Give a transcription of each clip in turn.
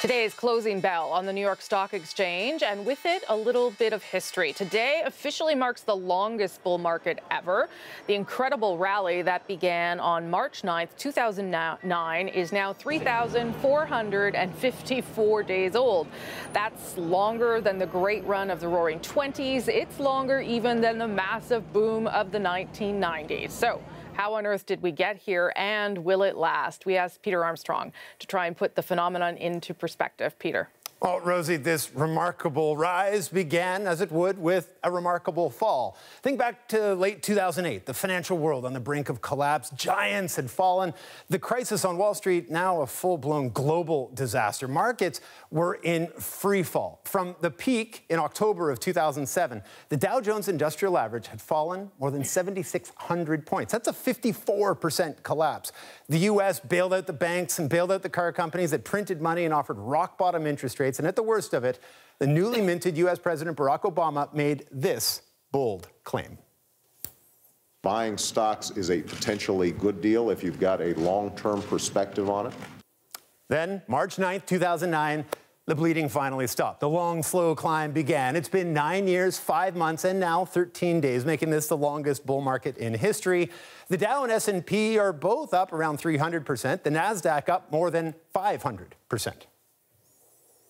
Today's closing bell on the New York Stock Exchange, and with it, a little bit of history. Today officially marks the longest bull market ever. The incredible rally that began on March 9th, 2009 is now 3,454 days old. That's longer than the great run of the Roaring 20s. It's longer even than the massive boom of the 1990s. So, how on earth did we get here, and will it last? We asked Peter Armstrong to try and put the phenomenon into perspective. Peter. Well, Rosie, this remarkable rise began, as it would, with a remarkable fall. Think back to late 2008, the financial world on the brink of collapse. Giants had fallen. The crisis on Wall Street, now a full-blown global disaster. Markets were in free fall. From the peak in October of 2007, the Dow Jones Industrial Average had fallen more than 7,600 points. That's a 54% collapse. The U.S. bailed out the banks and bailed out the car companies that printed money and offered rock-bottom interest rates. And at the worst of it, the newly minted U.S. President Barack Obama made this bold claim. Buying stocks is a potentially good deal if you've got a long-term perspective on it. Then, March 9th, 2009, the bleeding finally stopped. The long, slow climb began. It's been 9 years, 5 months, and now 13 days, making this the longest bull market in history. The Dow and S&P are both up around 300%. The NASDAQ up more than 500%.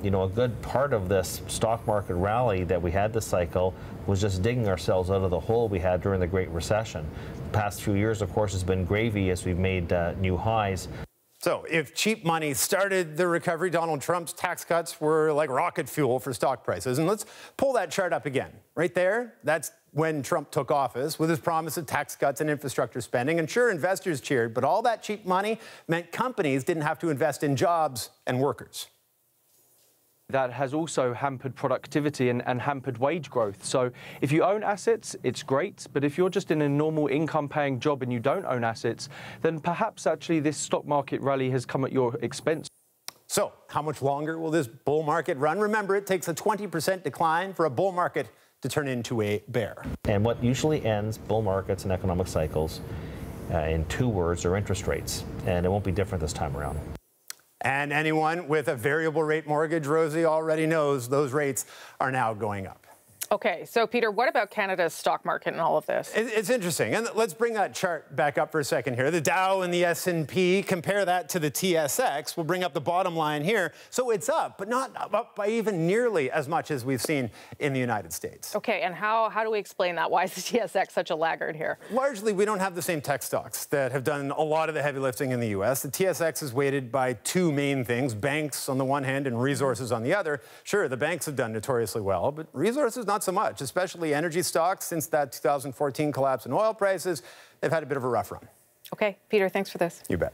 You know, a good part of this stock market rally that we had this cycle was just digging ourselves out of the hole we had during the Great Recession. The past few years, of course, has been gravy as we've made new highs. So if cheap money started the recovery, Donald Trump's tax cuts were like rocket fuel for stock prices. And let's pull that chart up again. Right there, that's when Trump took office with his promise of tax cuts and infrastructure spending. And sure, investors cheered, but all that cheap money meant companies didn't have to invest in jobs and workers. That has also hampered productivity and hampered wage growth. So if you own assets, it's great. But if you're just in a normal income-paying job and you don't own assets, then perhaps actually this stock market rally has come at your expense. So how much longer will this bull market run? Remember, it takes a 20% decline for a bull market to turn into a bear. And what usually ends bull markets and economic cycles in two words are interest rates. And it won't be different this time around. And anyone with a variable rate mortgage, Rosie, already knows those rates are now going up. Okay, so Peter, what about Canada's stock market and all of this? It's interesting, and let's bring that chart back up for a second here. The Dow and the S&P, compare that to the TSX. We'll bring up the bottom line here. So it's up, but not up by even nearly as much as we've seen in the United States. Okay, and how do we explain that? Why is the TSX such a laggard here? Largely, we don't have the same tech stocks that have done a lot of the heavy lifting in the U.S. The TSX is weighted by two main things, banks on the one hand and resources on the other. Sure, the banks have done notoriously well, but resources not so much, especially energy stocks. Since that 2014 collapse in oil prices, they've had a bit of a rough run. Okay, Peter, thanks for this. You bet.